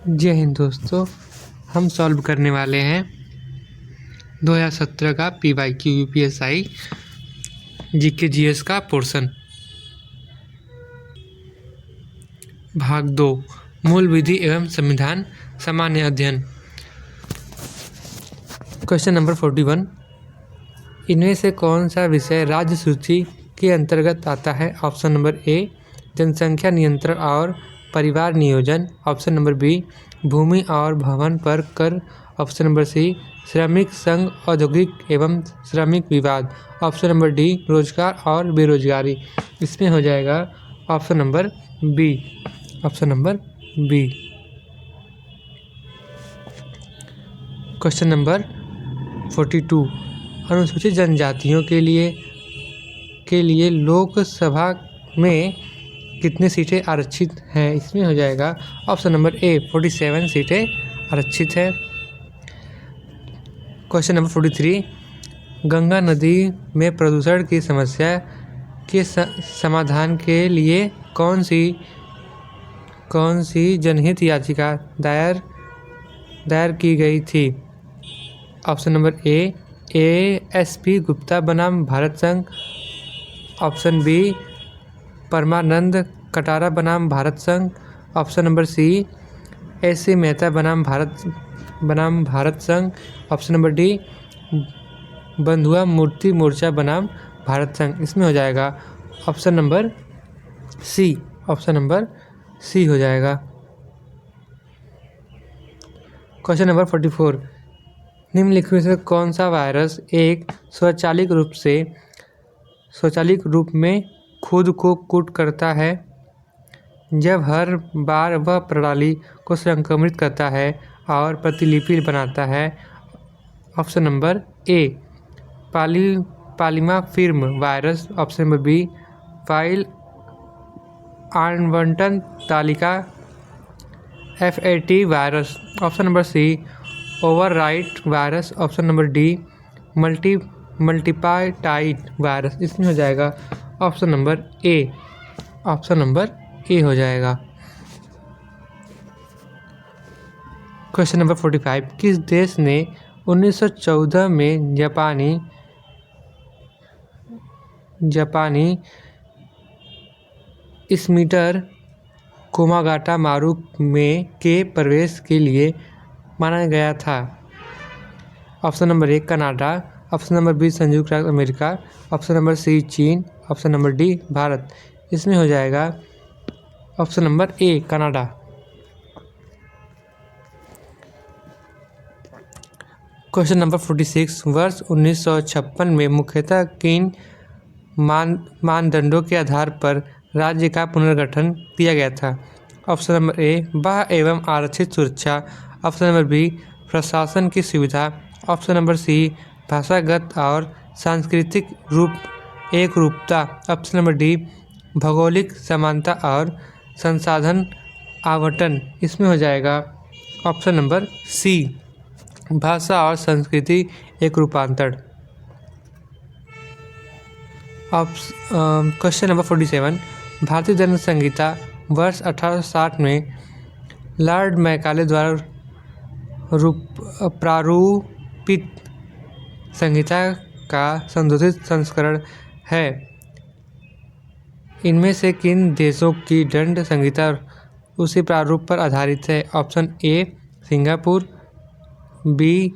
जय हिंद दोस्तों, हम सॉल्व करने वाले हैं 2017 का PYQ UPSI GK GS का पोर्शन। भाग 2 मूल विधि एवं संविधान सामान्य अध्ययन। क्वेश्चन नंबर 41, इनमें से कौन सा विषय राज्य सूची के अंतर्गत आता है? ऑप्शन नंबर ए जनसंख्या नियंत्रण और परिवार नियोजन, ऑप्शन नंबर बी भूमि और भवन पर कर, ऑप्शन नंबर सी श्रमिक संघ औद्योगिक एवं श्रमिक विवाद, ऑप्शन नंबर डी रोजगार और बेरोजगारी। इसमें हो जाएगा option number B. Option number B. Question number 42, अनुसूचित जनजातियों के लिए लोकसभा में कितनी सीटें आरक्षित हैं? इसमें हो जाएगा ऑप्शन नंबर ए 47 सीटें आरक्षित है। क्वेश्चन नंबर 43, गंगा नदी में प्रदूषण की समस्या के समाधान के लिए कौन सी जनहित याचिका दायर की गई थी? ऑप्शन नंबर ए ASP गुप्ता बनाम भारत संघ, ऑप्शन बी परमानंद कटारा बनाम भारत संघ, option number C AC Mehta बनाम भारत संघ, ऑप्शन नंबर डी बंधुआ मूर्ति मोर्चा बनाम भारत संघ। इसमें हो जाएगा option number C. Option number C हो जाएगा। क्वेश्चन नंबर 44, निम्नलिखित में से कौन सा वायरस एक स्वचालित रूप में खुद को कूट करता है जब हर बार वह प्रणाली को संक्रमित करता है और प्रतिलिपि बनाता है? Option number A polymorphic virus, option number B file आवंटन तालिका FAT virus, option number C overwrite virus, option number D multipartite virus. इसमें हो जाएगा option number A. Option number A हो जाएगा। क्वेश्चन नंबर 45, किस देश ने 1914 में जापानी स्मीटर कोमागाटा मारू में के प्रवेश के लिए माना गया था? Option number A Canada, option number B संयुक्त राज्य अमेरिका, ऑप्शन नंबर सी चीन, ऑप्शन नंबर डी भारत। इसमें हो जाएगा option number A Canada. Question number 46, वर्ष 1956 में मुख्यतः किन मानदंडों के आधार पर राज्य का पुनर्गठन किया गया था? ऑप्शन नंबर ए बाह्य एवं आरक्षित सुरक्षा, ऑप्शन नंबर बी प्रशासन की सुविधा, ऑप्शन नंबर सी भाषागत और सांस्कृतिक एकरूपता, ऑप्शन नंबर डी भौगोलिक समानता और संसाधन आवंटन। इसमें हो जाएगा ऑप्शन नंबर सी भाषा और संस्कृति एक रूपांतर। क्वेश्चन नंबर 47, भारतीय दंड संहिता वर्ष 1860 में लॉर्ड मैकाले द्वारा प्रारूपित संहिता का संशोधित संस्करण है। इनमें से किन देशों की दंड संहिता उसी प्रारूप पर आधारित है? Option A Singapore, B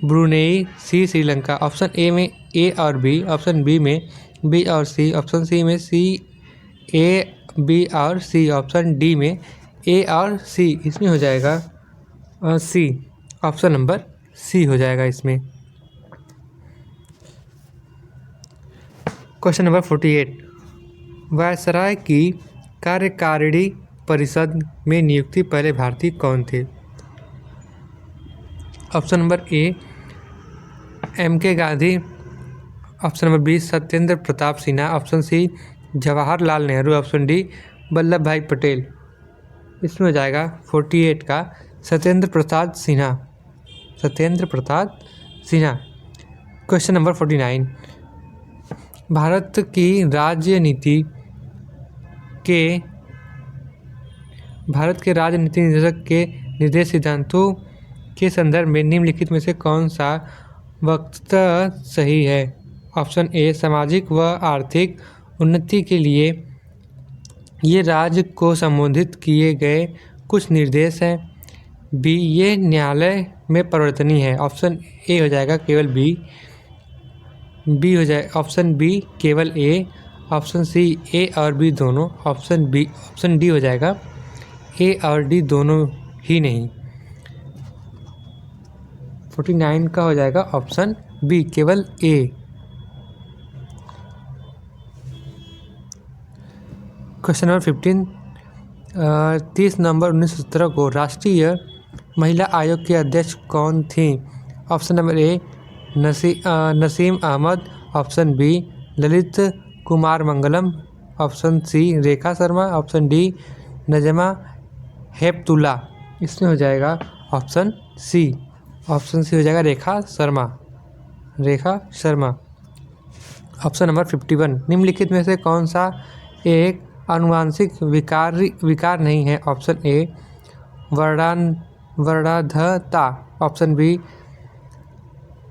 Brunei, C Sri Lanka. Option A में ए और बी, ऑप्शन बी में बी और सी, ऑप्शन सी में सी ए बी और सी, ऑप्शन डी में ए और सी। इसमें हो जाएगा सी। ऑप्शन नंबर सी हो जाएगा इसमें। क्वेश्चन नंबर 48, वायसराय की कार्यकारिणी परिषद में नियुक्ति पहले भारतीय कौन थे? Option number A MK Gandhi, option number B Satyendra Pratap Sinha, option C Jawaharlal Nehru, option D Vallabhbhai Patel. इसमें हो जाएगा 48 का सत्येंद्र प्रसाद सिन्हा। सत्येंद्र प्रसाद सिन्हा। क्वेश्चन नंबर 49, भारत की राज्य नीति के भारत के राजनीति निर्देशक के निर्देश सिद्धांतों के संदर्भ में निम्नलिखित में से कौन सा वक्तव्य सही है? ऑप्शन ए, सामाजिक व आर्थिक उन्नति के लिए ये राज्य को संबोधित किए गए कुछ निर्देश हैं। बी, ये न्यायालय में परिवर्तनीय है। ऑप्शन ए हो जाएगा केवल बी हो जाए। ऑप्शन बी केवल ए। ऑप्शन सी ए और बी दोनों। ऑप्शन डी हो जाएगा ए और डी दोनों ही नहीं। 49 का हो जाएगा ऑप्शन बी केवल ए। क्वेश्चन नंबर 15, 30 नवंबर 1917 को राष्ट्रीय महिला आयोग की अध्यक्ष कौन थी? Option number A, Naseem Ahmed. Option B, Lalit Kumar Mangalam. Option C, Rekha Sharma. Option D, Najma Heptulla. इसमें हो जाएगा ऑप्शन सी हो जाएगा रेखा शर्मा। ऑप्शन नंबर 51, निम्नलिखित में से कौन सा एक आनुवांशिक विकार नहीं है? ऑप्शन ए, वर्णांधता। ऑप्शन बी,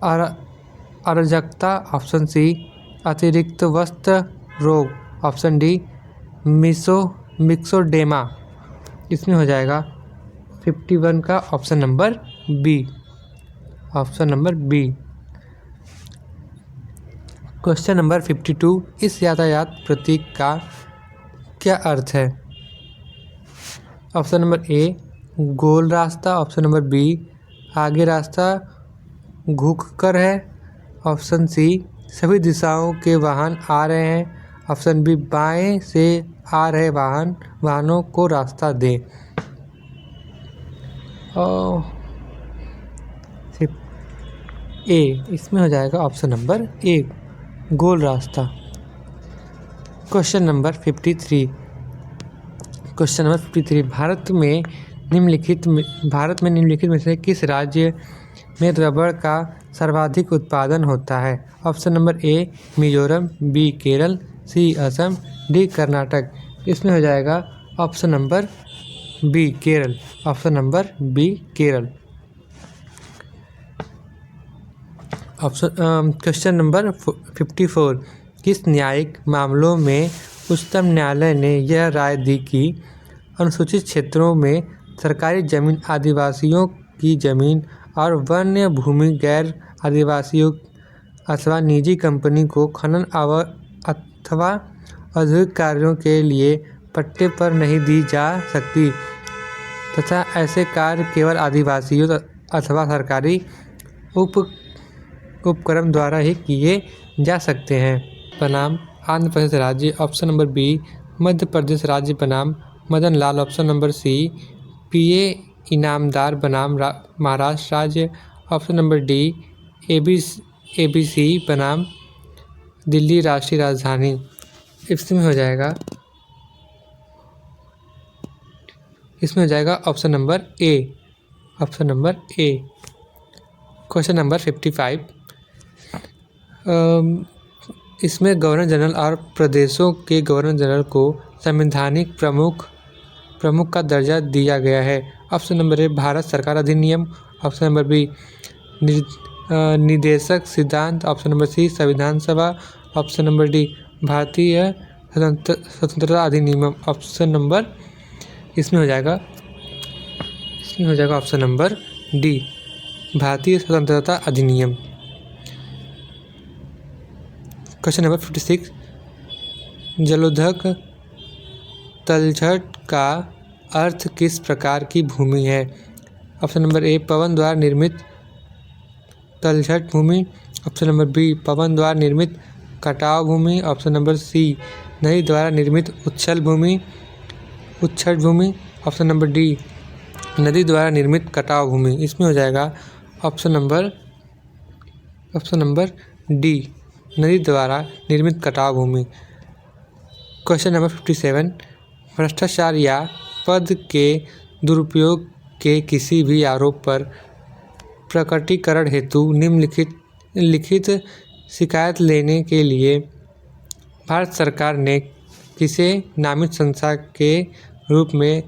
अराजकता। ऑप्शन सी, अतिरिक्त वस्त्र रोग। Option D, myxoedema. इसमें हो जाएगा 51 का option number B. Question number 52, इस यातायात प्रतीक का क्या अर्थ है? ऑप्शन नंबर ए, गोल रास्ता। ऑप्शन नंबर बी, आगे रास्ता घुककर है। ऑप्शन सी, सभी दिशाओं के वाहन आ रहे हैं। ऑप्शन बी, बाएं से आ रहे वाहनों को रास्ता दें। और ए, इसमें हो जाएगा ऑप्शन नंबर ए, गोल रास्ता। क्वेश्चन नंबर 53, भारत में निम्नलिखित में से किस राज्य में रबड़ का सर्वाधिक उत्पादन होता है? Option number A, Mizoram. B, Kerala. C, Assam. D, Karnataka. इसमें हो जाएगा option number B, Kerala. Question number 54, किस न्यायिक मामलों में उच्चतम न्यायालय ने यह राय दी कि अनुसूचित क्षेत्रों में सरकारी जमीन आदिवासियों की जमीन और वन्य भूमि गैर आदिवासियों अथवा निजी कंपनी को खनन अथवा औद्योगिक कार्यों के लिए पट्टे पर नहीं दी जा सकती तथा ऐसे कार्य केवल आदिवासियों अथवा सरकारी उपक्रम द्वारा ही किए जा सकते हैं? बनाम आंध्र प्रदेश राज्य। Option number B, Madhya Pradesh राज्य बनाम मदन लाल। ऑप्शन नंबर सी, पीए इनामदार बनाम महाराष्ट्र राज्य। ऑप्शन नंबर डी, एबीसी बनाम दिल्ली राष्ट्रीय राजधानी। इसमें हो जाएगा option number A. Question number 55, इसमें गवर्नर जनरल और प्रदेशों के गवर्नर जनरल को संवैधानिक प्रमुख का दर्जा दिया गया है। ऑप्शन नंबर ए, भारत सरकार अधिनियम। ऑप्शन नंबर बी, निदेशक सिद्धांत। ऑप्शन नंबर सी, संविधान सभा। ऑप्शन नंबर डी, भारतीय स्वतंत्रता अधिनियम। ऑप्शन नंबर इसमें हो जाएगा ऑप्शन नंबर डी, भारतीय स्वतंत्रता अधिनियम। क्वेश्चन नंबर 56, जलोढ़ तलछट का अर्थ किस प्रकार की भूमि है? ऑप्शन नंबर ए, पवन द्वारा निर्मित तलछट भूमि। ऑप्शन नंबर बी, पवन द्वारा निर्मित कटाव भूमि। ऑप्शन नंबर सी, नदी द्वारा निर्मित उच्छल भूमि। ऑप्शन नंबर डी, नदी द्वारा निर्मित कटाव भूमि। इसमें हो जाएगा ऑप्शन नंबर डी, नदी द्वारा निर्मित कटाव भूमि। क्वेश्चन नंबर 57, भ्रष्टाचार या पद के दुरुपयोग के किसी भी आरोप पर प्रकटीकरण हेतु लिखित शिकायत लेने के लिए भारत सरकार ने किसे नामित संस्था के रूप में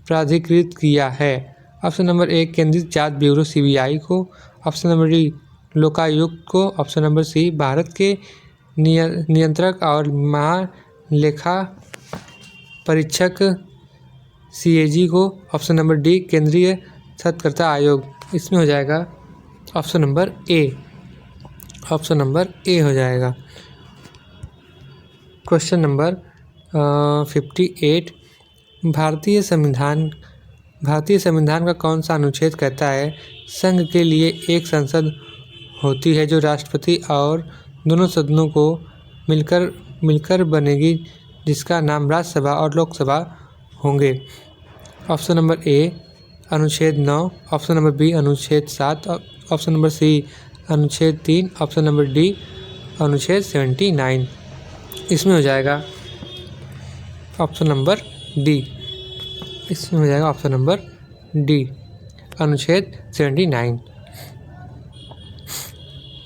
प्राधिकृत किया है? ऑप्शन नंबर ए केंद्रीय जांच ब्यूरो CBI को, ऑप्शन नंबर डी लोकायुक्त को, ऑप्शन नंबर सी भारत के नियंत्रक और महालेखा परीक्षक CAG को, ऑप्शन नंबर डी केंद्रीय सतर्कता आयोग। इसमें हो जाएगा option number A, option number A हो जाएगा। क्वेश्चन नंबर 58 भारतीय संविधान का कौन सा अनुच्छेद कहता है संघ के लिए एक संसद होती है जो राष्ट्रपति और दोनों सदनों को मिलकर बनेगी, जिसका नाम राज्यसभा और लोकसभा होंगे? ऑप्शन नंबर ए अनुच्छेद 9, ऑप्शन नंबर बी अनुच्छेद 7, ऑप्शन नंबर सी अनुच्छेद 3, ऑप्शन नंबर डी अनुच्छेद 79। इसमें हो जाएगा ऑप्शन नंबर डी, इसमें हो जाएगा ऑप्शन नंबर डी अनुच्छेद 79।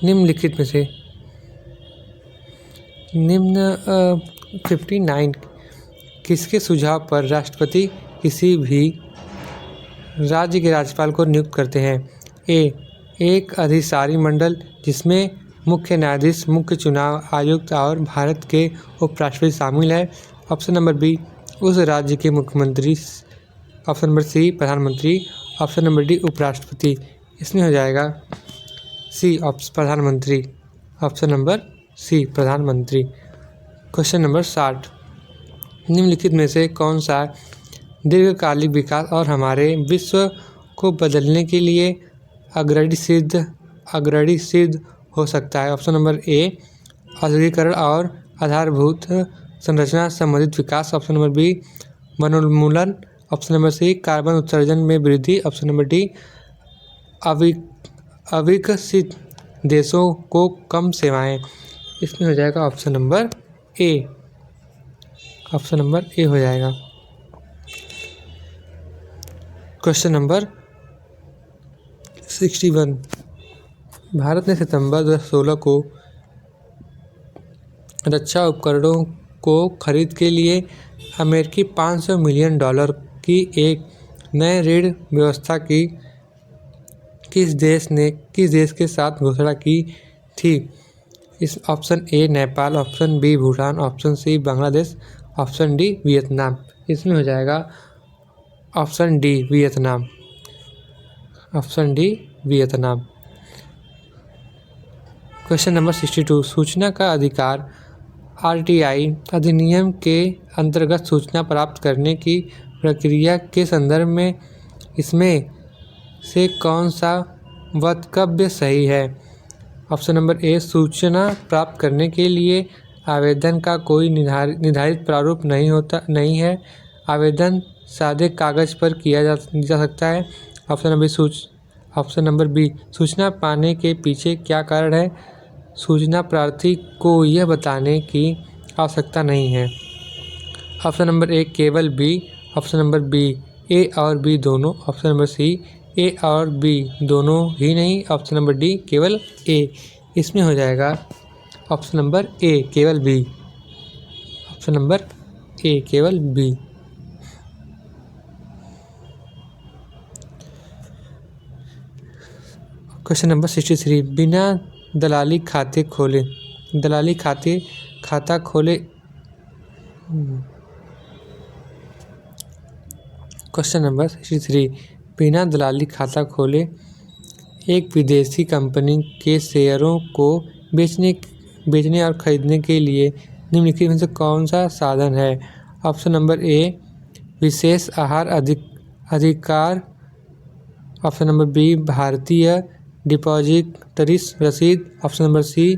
निम्नलिखित में से 59 किसके सुझाव पर राष्ट्रपति किसी भी राज्य के राज्यपाल को नियुक्त करते हैं? ए एक अधिसारी मंडल जिसमें मुख्य न्यायाधीश, मुख्य चुनाव आयुक्त और भारत के उपराष्ट्रपति शामिल है। ऑप्शन नंबर बी उस राज्य के मुख्यमंत्री, ऑप्शन नंबर सी प्रधानमंत्री, ऑप्शन नंबर डी उपराष्ट्रपति। इसमें हो जाएगा सी प्रधानमंत्री, ऑप्शन नंबर सी प्रधानमंत्री। क्वेश्चन नंबर 60 निम्नलिखित में से कौन सा दीर्घकालिक विकास और हमारे विश्व को बदलने के लिए अग्रणी सिद्ध हो सकता है? ऑप्शन नंबर ए औद्योगिकरण और आधारभूत संरचना संबंधित विकास, ऑप्शन नंबर बी वनोन्मूलन, ऑप्शन नंबर सी कार्बन उत्सर्जन में वृद्धि, ऑप्शन नंबर डी अविकसित देशों को कम सेवाएं। इसमें हो जाएगा option number A, option number A हो जाएगा। क्वेश्चन नंबर 61 भारत ने सितंबर 2016 को रक्षा उपकरणों को खरीद के लिए अमेरिकी $500 मिलियन की एक नए ऋण व्यवस्था की किस देश के साथ घोषणा की थी? इस option A Nepal, option B Bhutan, option C Bangladesh, option D Vietnam. इसमें हो जाएगा option D Vietnam, option D Vietnam. Question number 62 सूचना का अधिकार RTI अधिनियम के अंतर्गत सूचना प्राप्त करने की प्रक्रिया के संदर्भ में इसमें से कौन सा वक्तव्य सही है? ऑप्शन नंबर ए सूचना प्राप्त करने के लिए आवेदन का कोई निर्धारित प्रारूप नहीं है। आवेदन सादे कागज़ पर किया जा सकता है। ऑप्शन नंबर बी सूचना पाने के पीछे क्या कारण है? सूचना प्रार्थी को यह बताने की आवश्यकता नहीं है। ऑप्शन नंबर ए केवल बी, ऑप्शन नंबर बी ए और बी दोनों, ऑप्शन नंबर सी ए और बी दोनों ही नहीं, ऑप्शन नंबर डी केवल ए। इसमें हो जाएगा ऑप्शन नंबर ए केवल बी, ऑप्शन नंबर ए केवल बी। क्वेश्चन नंबर 63 बिना दलाली खाता खोले क्वेश्चन नंबर 63 बिना दलाली खाता खोले एक विदेशी कंपनी के शेयरों को बेचने और खरीदने के लिए निम्नलिखित में से कौन सा साधन है? ऑप्शन नंबर ए विशेष आहार अधिकार, ऑप्शन नंबर बी भारतीय डिपॉजिटरी रसीद, option number C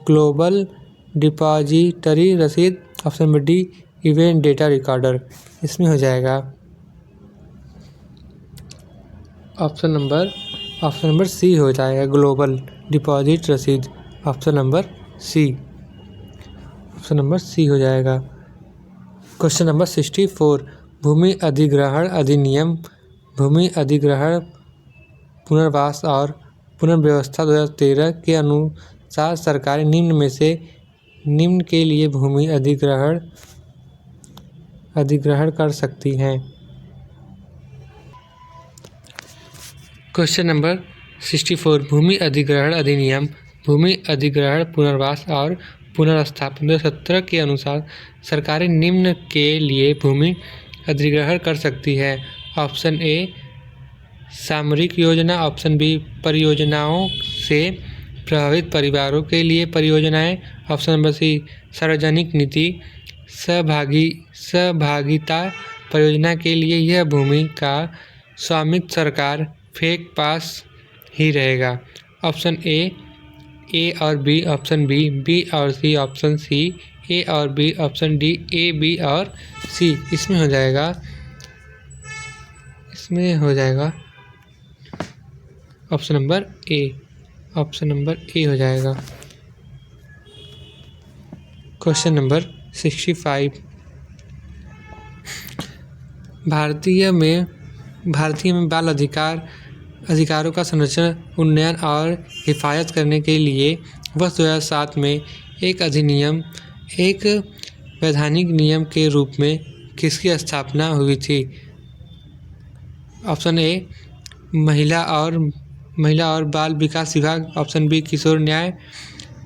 global depository रसीद, option number D event data recorder. इसमें हो जाएगा ऑप्शन नंबर सी हो जाएगा ग्लोबल डिपॉजिट रसीद, option number C, option number C हो जाएगा। क्वेश्चन नंबर 64 भूमि अधिग्रहण अधिनियम भूमि अधिग्रहण पुनर्वास और पुनर्व्यवस्था 2013 के अनुसार सरकारें निम्न के लिए भूमि अधिग्रहण कर सकती हैं। क्वेश्चन नंबर 64 भूमि अधिग्रहण अधिनियम भूमि अधिग्रहण पुनर्वास और पुनर्स्थापन 2017 के अनुसार सरकारें निम्न के लिए भूमि अधिग्रहण कर सकती है। ऑप्शन ए सामरिक योजना, ऑप्शन बी परियोजनाओं से प्रभावित परिवारों के लिए परियोजनाएं, ऑप्शन नंबर सी सार्वजनिक नीति सहभागिता परियोजना के लिए यह भूमि का स्वामित्व सरकार फेक पास ही रहेगा। ऑप्शन ए और बी, ऑप्शन बी और सी, ऑप्शन सी ए और B, option D A B और सी। इसमें हो जाएगा ऑप्शन नंबर ए हो जाएगा। क्वेश्चन नंबर 65 भारतीय में बाल अधिकारों का संरक्षण, उन्नयन और हिफाजत करने के लिए वर्ष 2007 में एक वैधानिक नियम के रूप में किसकी स्थापना हुई थी। ऑप्शन ए महिला और बाल विकास विभाग, ऑप्शन बी किशोर न्याय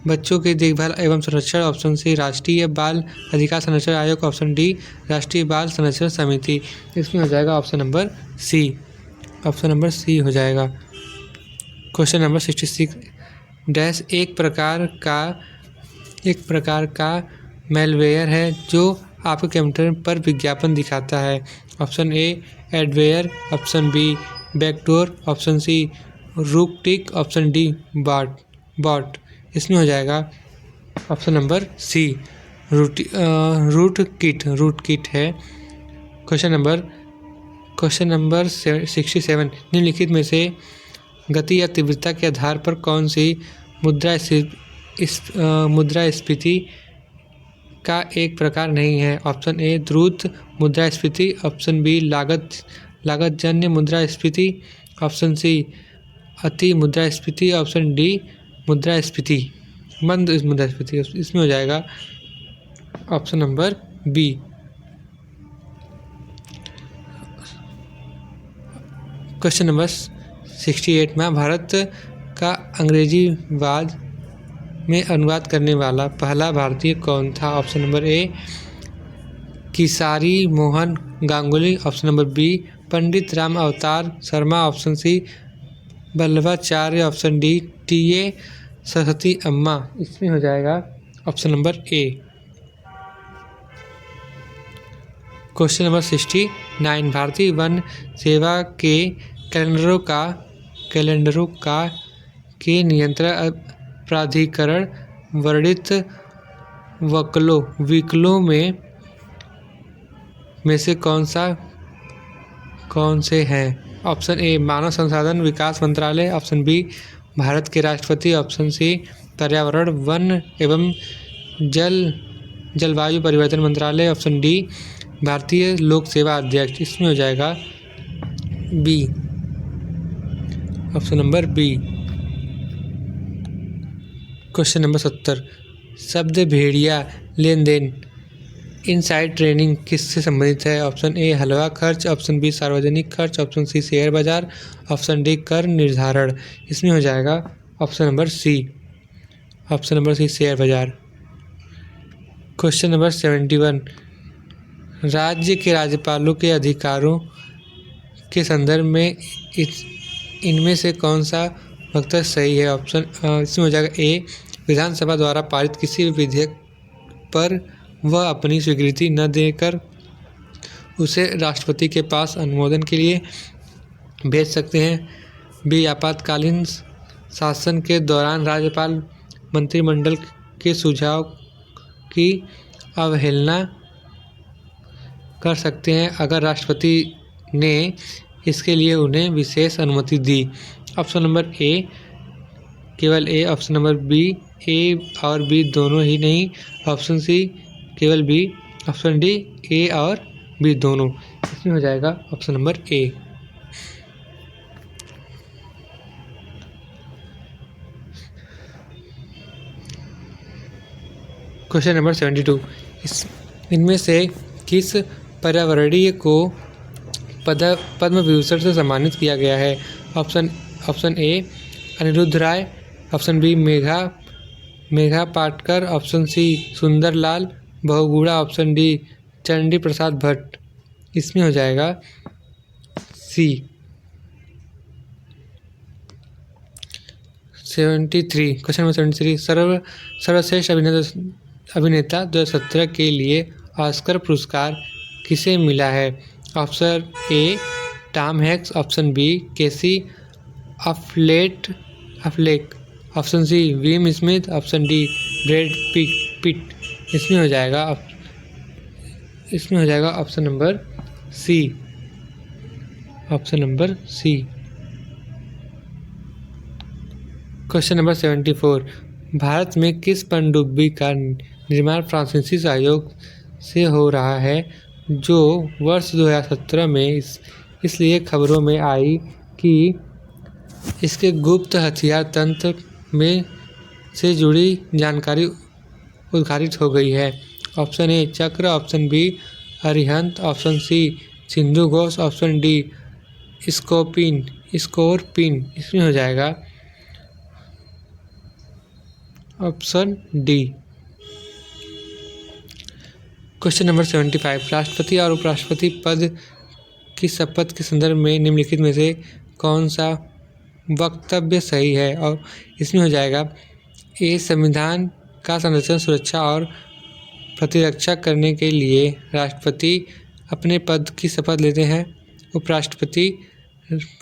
बच्चों के देखभाल एवं संरक्षण, ऑप्शन सी राष्ट्रीय बाल अधिकार संरक्षण आयोग, ऑप्शन डी राष्ट्रीय बाल संरक्षण समिति। इसमें हो जाएगा ऑप्शन नंबर सी हो जाएगा। क्वेश्चन नंबर 66 डैश एक प्रकार का मैलवेयर है जो आपके कंप्यूटर पर विज्ञापन दिखाता है। Option A adware, option B backdoor, option C rootkit, option D bot. इसमें हो जाएगा ऑप्शन नंबर सी रूटकिट है। क्वेश्चन नंबर 67 निम्नलिखित में से गति या तीव्रता के आधार पर कौन सी मुद्रास्फीति का एक प्रकार नहीं है। ऑप्शन ए द्रुत मुद्रास्फीति, ऑप्शन बी लागतजन्य मुद्रास्फीति, ऑप्शन सी अति मुद्रास्फीति, ऑप्शन डी मंद मुद्रास्फीति। इसमें हो जाएगा option number B. Question number 68 Mahabharata का अंग्रेजीवाद में अनुवाद करने वाला पहला भारतीय कौन था। Option number A Kisari Mohan Ganguly, option number B Pandit Ram Avtar Sharma, option C Vallabhacharya, option D T A. Saraswati Amma. इसमें हो जाएगा option number A. Question number 69 भारतीय वन सेवा के कैलेंडरों के नियंत्रण प्राधिकरण वर्णित विकल्पों में से कौन से हैं। ऑप्शन ए मानव संसाधन विकास मंत्रालय, ऑप्शन बी भारत के राष्ट्रपति, ऑप्शन सी पर्यावरण वन एवं जलवायु परिवर्तन मंत्रालय, ऑप्शन डी भारतीय लोक सेवा अध्यक्ष। इसमें हो जाएगा B, option number B. Question number 70 शब्द भेड़िया लेन देन इनसाइड ट्रेडिंग किससे संबंधित है। ऑप्शन ए हलवा खर्च, ऑप्शन बी सार्वजनिक खर्च, ऑप्शन सी शेयर बाजार, ऑप्शन डी कर निर्धारण। इसमें हो जाएगा ऑप्शन नंबर सी शेयर बाजार। क्वेश्चन नंबर 71 राज्य के राज्यपालों के अधिकारों के संदर्भ में इनमें से कौन सा वक्तव्य सही है। ऑप्शन इसमें हो जाएगा ए विधानसभा द्वारा पारित किसी भी विधेयक पर वह अपनी स्वीकृति न देकर उसे राष्ट्रपति के पास अनुमोदन के लिए भेज सकते हैं। बी आपातकालीन शासन के दौरान राज्यपाल मंत्रिमंडल के सुझाव की अवहेलना कर सकते हैं अगर राष्ट्रपति ने इसके लिए उन्हें विशेष अनुमति दी। ऑप्शन नंबर ए केवल ए, ऑप्शन नंबर बी ए और बी दोनों ही नहीं, ऑप्शन सी केवल बी, ऑप्शन डी ए और बी दोनों। इसमें हो जाएगा option number A. Question number 72 इनमें से किस पर्यावरणीय को पद्म विभूषण से सम्मानित किया गया है। Option A Anirudh Rai, option B Medha Patkar, option C Sundarlal Bahuguna, option D Chandi Prasad Bhatt. इसमें हो जाएगा सी 73। क्वेश्चन नंबर 73, सर्वश्रेष्ठ अभिनेता 2017 के लिए ऑस्कर पुरस्कार किसे मिला है? Option A Tom Hanks, option B Casey Affleck, option C Will Smith, option D Brad Pitt. इसमें हो जाएगा option number C. Question number 74, भारत में किस पनडुब्बी का निर्माण फ्रांसीसी सहयोग से हो रहा है जो वर्ष 2017 में इसलिए खबरों में आई कि इसके गुप्त हथियार तंत्र में से जुड़ी जानकारी उद्घाटित हो गई है? Option A Chakra, option B Arihant, option C Sindhu Ghosh, option D Scorpene. इसमें हो जाएगा ऑप्शन डी। क्वेश्चन नंबर 75, राष्ट्रपति और उपराष्ट्रपति पद की शपथ के संदर्भ में निम्नलिखित में से कौन सा वक्तव्य सही है? और इसमें हो जाएगा ए संविधान का संरक्षण, सुरक्षा और प्रतिरक्षा करने के लिए राष्ट्रपति अपने पद की शपथ लेते हैं। उपराष्ट्रपति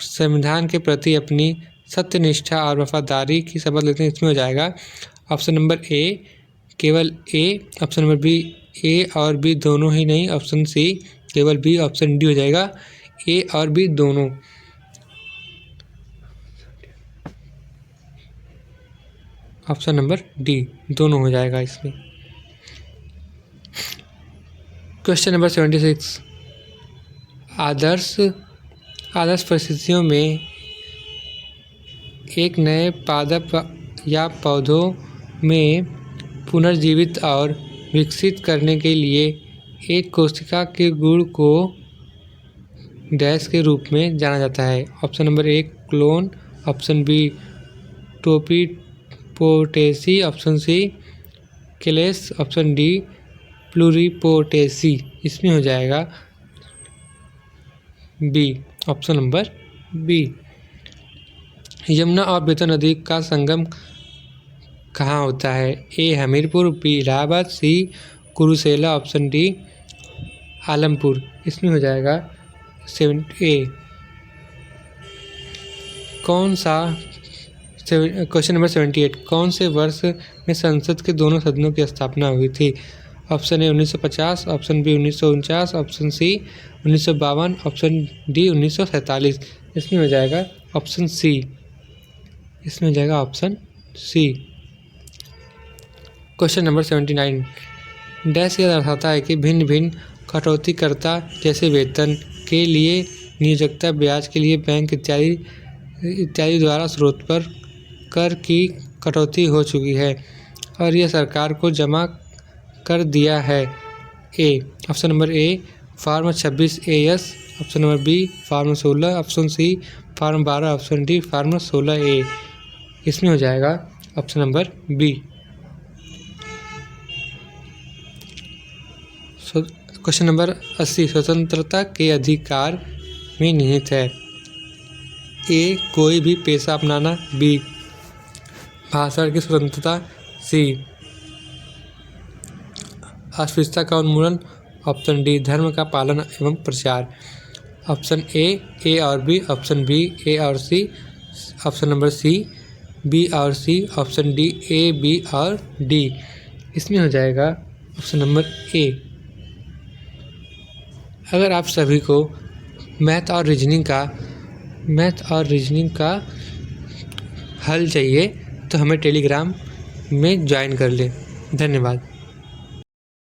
संविधान के प्रति अपनी सत्यनिष्ठा और वफादारी की शपथ लेते हैं। इसमें हो जाएगा ऑप्शन नंबर ए केवल ए, ऑप्शन नंबर बी ए और बी दोनों ही नहीं, ऑप्शन सी केवल बी, ऑप्शन डी हो जाएगा ए और बी दोनों। ऑप्शन नंबर डी दोनों हो जाएगा इसमें। क्वेश्चन नंबर 76, आदर्श परिस्थितियों में एक नए पादप या पौधों में पुनर्जीवित और विकसित करने के लिए एक कोशिका के गुण को डैश के रूप में जाना जाता है? Option number A clone, option B totipotency, option C क्लेस, ऑप्शन डी प्लूरिपोटेसी। इसमें हो जाएगा B, option number B. Yamuna और बेतवा नदी का संगम कहाँ होता है? A Hamirpur, B Allahabad, C Kursela, option D Alampur. इसमें हो जाएगा 7A। क्वेश्चन नंबर 78, कौन से वर्ष में संसद के दोनों सदनों की स्थापना हुई थी? Option A 1950, option B 1949, option C 1952, option D 1947। इसमें हो जाएगा option C. Question number 79, dash यह दर्शाता है कि भिन्न भिन्न कटौतीकर्ता जैसे वेतन के लिए, नियोक्ता ब्याज के लिए, बैंक इत्यादि द्वारा स्रोत पर कर की कटौती हो चुकी है और यह सरकार को जमा कर दिया है। A option number A form 26 AS, option number B form 16, option C form 12, option D form 16A। इसमें हो जाएगा option number B. Question number 80, स्वतंत्रता के अधिकार में निहित है? ए कोई भी पेशा अपनाना, बी भाषण की स्वतंत्रता, सी अस्पृश्यता का उन्मूलन, ऑप्शन डी धर्म का पालन एवं प्रचार। ऑप्शन ए और बी, ऑप्शन बी ए और C, option number C B और C, option D A B और डी। इसमें हो जाएगा ऑप्शन नंबर ए। अगर आप सभी को मैथ और रीजनिंग का हल चाहिए तो हमें टेलीग्राम में ज्वाइन कर लें। धन्यवाद।